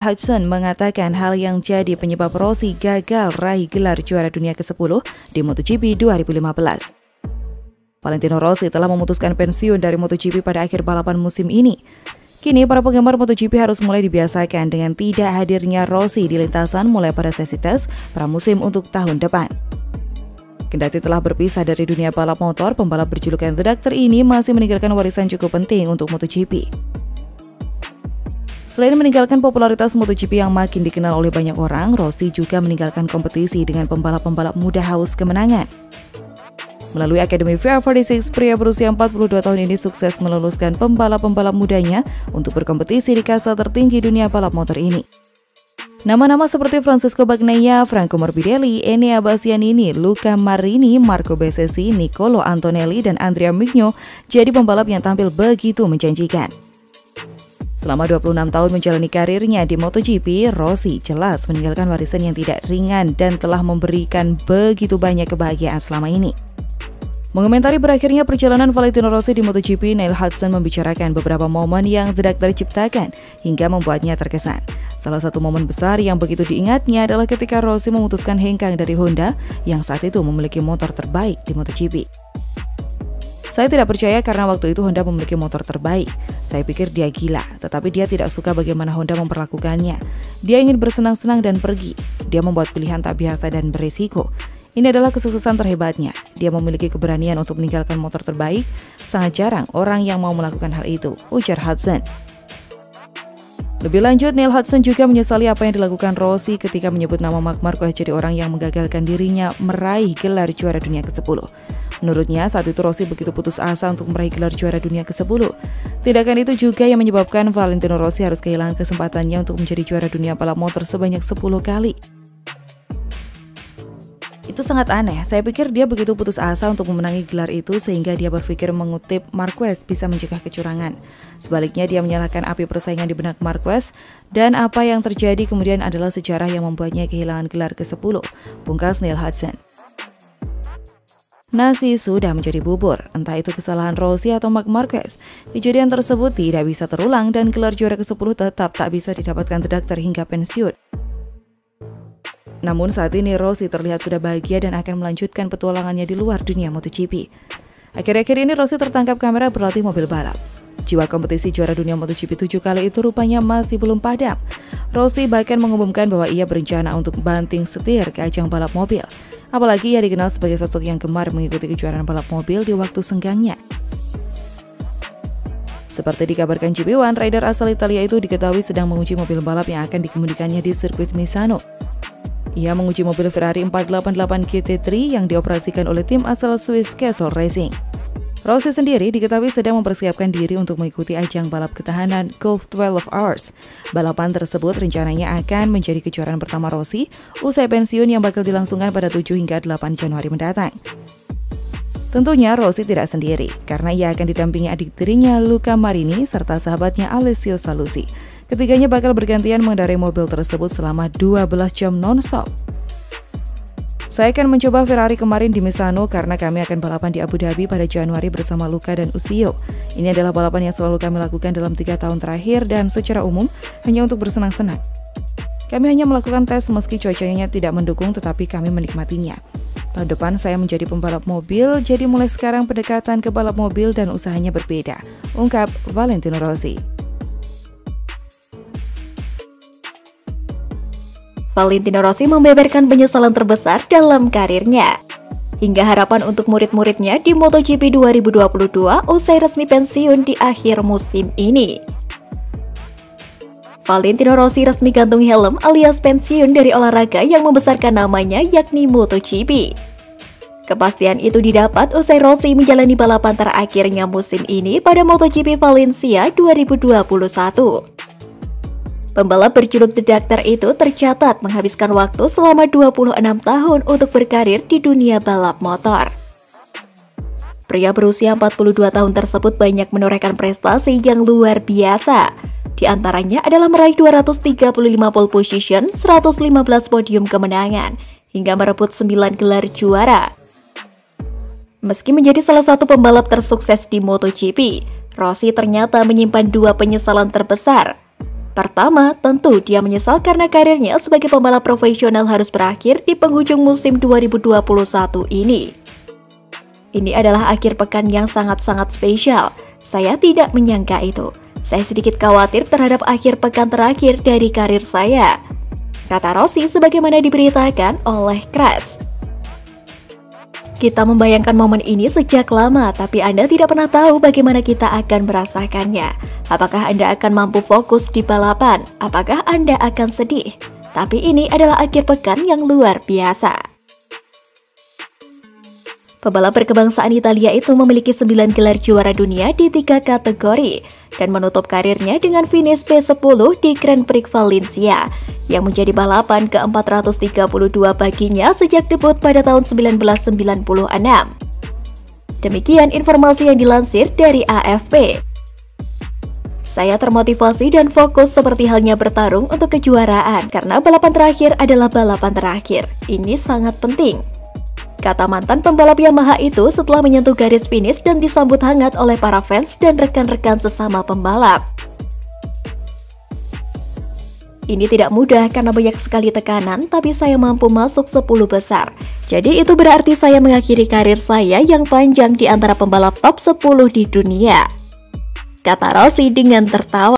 Hudson mengatakan hal yang jadi penyebab Rossi gagal raih gelar juara dunia ke-10 di MotoGP 2015. Valentino Rossi telah memutuskan pensiun dari MotoGP pada akhir balapan musim ini. Kini para penggemar MotoGP harus mulai dibiasakan dengan tidak hadirnya Rossi di lintasan mulai pada sesi tes pramusim untuk tahun depan. Kendati telah berpisah dari dunia balap motor, pembalap berjulukan The Doctor ini masih meninggalkan warisan cukup penting untuk MotoGP. Selain meninggalkan popularitas MotoGP yang makin dikenal oleh banyak orang, Rossi juga meninggalkan kompetisi dengan pembalap-pembalap muda haus kemenangan. Melalui Akademi VR46, pria berusia 42 tahun ini sukses meluluskan pembalap-pembalap mudanya untuk berkompetisi di kasta tertinggi dunia balap motor ini. Nama-nama seperti Francesco Bagnaia, Franco Morbidelli, Enea Bastianini, Luca Marini, Marco Bezzecchi, Nicolo Antonelli, dan Andrea Migno jadi pembalap yang tampil begitu menjanjikan. Selama 26 tahun menjalani karirnya di MotoGP, Rossi jelas meninggalkan warisan yang tidak ringan dan telah memberikan begitu banyak kebahagiaan selama ini. Mengomentari berakhirnya perjalanan Valentino Rossi di MotoGP, Neil Hudson membicarakan beberapa momen yang The Doctor ciptakan hingga membuatnya terkesan. Salah satu momen besar yang begitu diingatnya adalah ketika Rossi memutuskan hengkang dari Honda yang saat itu memiliki motor terbaik di MotoGP. Saya tidak percaya karena waktu itu Honda memiliki motor terbaik. Saya pikir dia gila, tetapi dia tidak suka bagaimana Honda memperlakukannya. Dia ingin bersenang-senang dan pergi. Dia membuat pilihan tak biasa dan berisiko. Ini adalah kesuksesan terhebatnya. Dia memiliki keberanian untuk meninggalkan motor terbaik. Sangat jarang orang yang mau melakukan hal itu, ujar Hudson. Lebih lanjut, Neil Hudson juga menyesali apa yang dilakukan Rossi ketika menyebut nama Marc Marquez jadi orang yang menggagalkan dirinya meraih gelar juara dunia ke-10. Menurutnya, saat itu Rossi begitu putus asa untuk meraih gelar juara dunia ke-10. Tindakan itu juga yang menyebabkan Valentino Rossi harus kehilangan kesempatannya untuk menjadi juara dunia balap motor sebanyak 10 kali. Itu sangat aneh, saya pikir dia begitu putus asa untuk memenangi gelar itu sehingga dia berpikir mengutip Marquez bisa mencegah kecurangan. Sebaliknya dia menyalakan api persaingan di benak Marquez dan apa yang terjadi kemudian adalah sejarah yang membuatnya kehilangan gelar ke-10, pungkas Neil Hudson. Nasi sudah menjadi bubur, entah itu kesalahan Rossi atau Marc Marquez. Kejadian tersebut tidak bisa terulang dan gelar juara ke-10 tetap tak bisa didapatkan The Doctor hingga pensiun. Namun saat ini Rossi terlihat sudah bahagia dan akan melanjutkan petualangannya di luar dunia MotoGP. Akhir-akhir ini Rossi tertangkap kamera berlatih mobil balap. Jiwa kompetisi juara dunia MotoGP 7 kali itu rupanya masih belum padam. Rossi bahkan mengumumkan bahwa ia berencana untuk banting setir ke ajang balap mobil. Apalagi ia dikenal sebagai sosok yang gemar mengikuti kejuaraan balap mobil di waktu senggangnya. Seperti dikabarkan GP1, rider asal Italia itu diketahui sedang menguji mobil balap yang akan dikemudikannya di sirkuit Misano. Ia menguji mobil Ferrari 488 GT3 yang dioperasikan oleh tim asal Swiss Castle Racing. Rossi sendiri diketahui sedang mempersiapkan diri untuk mengikuti ajang balap ketahanan Gulf 12 Hours. Balapan tersebut rencananya akan menjadi kejuaraan pertama Rossi usai pensiun yang bakal dilangsungkan pada 7 hingga 8 Januari mendatang. Tentunya Rossi tidak sendiri, karena ia akan didampingi adik tirinya Luca Marini serta sahabatnya Alessio Sallusti. Ketiganya bakal bergantian mengendarai mobil tersebut selama 12 jam non-stop. Saya akan mencoba Ferrari kemarin di Misano karena kami akan balapan di Abu Dhabi pada Januari bersama Luca dan Ucio. Ini adalah balapan yang selalu kami lakukan dalam 3 tahun terakhir dan secara umum hanya untuk bersenang-senang. Kami hanya melakukan tes meski cuacanya tidak mendukung, tetapi kami menikmatinya. Tahun depan saya menjadi pembalap mobil, jadi mulai sekarang pendekatan ke balap mobil dan usahanya berbeda, ungkap Valentino Rossi. Valentino Rossi membeberkan penyesalan terbesar dalam karirnya, hingga harapan untuk murid-muridnya di MotoGP 2022 usai resmi pensiun di akhir musim ini. Valentino Rossi resmi gantung helm alias pensiun dari olahraga yang membesarkan namanya yakni MotoGP. Kepastian itu didapat usai Rossi menjalani balapan terakhirnya musim ini pada MotoGP Valencia 2021. Pembalap berjuluk The Doctor itu tercatat menghabiskan waktu selama 26 tahun untuk berkarir di dunia balap motor. Pria berusia 42 tahun tersebut banyak menorehkan prestasi yang luar biasa. Di antaranya adalah meraih 235 pole position, 115 podium kemenangan, hingga merebut 9 gelar juara. Meski menjadi salah satu pembalap tersukses di MotoGP, Rossi ternyata menyimpan 2 penyesalan terbesar. Pertama, tentu dia menyesal karena karirnya sebagai pembalap profesional harus berakhir di penghujung musim 2021 ini. Ini adalah akhir pekan yang sangat-sangat spesial. Saya tidak menyangka itu. Saya sedikit khawatir terhadap akhir pekan terakhir dari karir saya, kata Rossi sebagaimana diberitakan oleh Crash. Kita membayangkan momen ini sejak lama, tapi Anda tidak pernah tahu bagaimana kita akan merasakannya. Apakah Anda akan mampu fokus di balapan? Apakah Anda akan sedih? Tapi ini adalah akhir pekan yang luar biasa. Pebalap berkebangsaan Italia itu memiliki 9 gelar juara dunia di 3 kategori dan menutup karirnya dengan finish P10 di Grand Prix Valencia yang menjadi balapan ke-432 baginya sejak debut pada tahun 1996. Demikian informasi yang dilansir dari AFP. Saya termotivasi dan fokus seperti halnya bertarung untuk kejuaraan karena balapan terakhir adalah balapan terakhir. Ini sangat penting, kata mantan pembalap Yamaha itu setelah menyentuh garis finish dan disambut hangat oleh para fans dan rekan-rekan sesama pembalap. Ini tidak mudah karena banyak sekali tekanan, tapi saya mampu masuk 10 besar. Jadi itu berarti saya mengakhiri karir saya yang panjang di antara pembalap top 10 di dunia, kata Rossi dengan tertawa.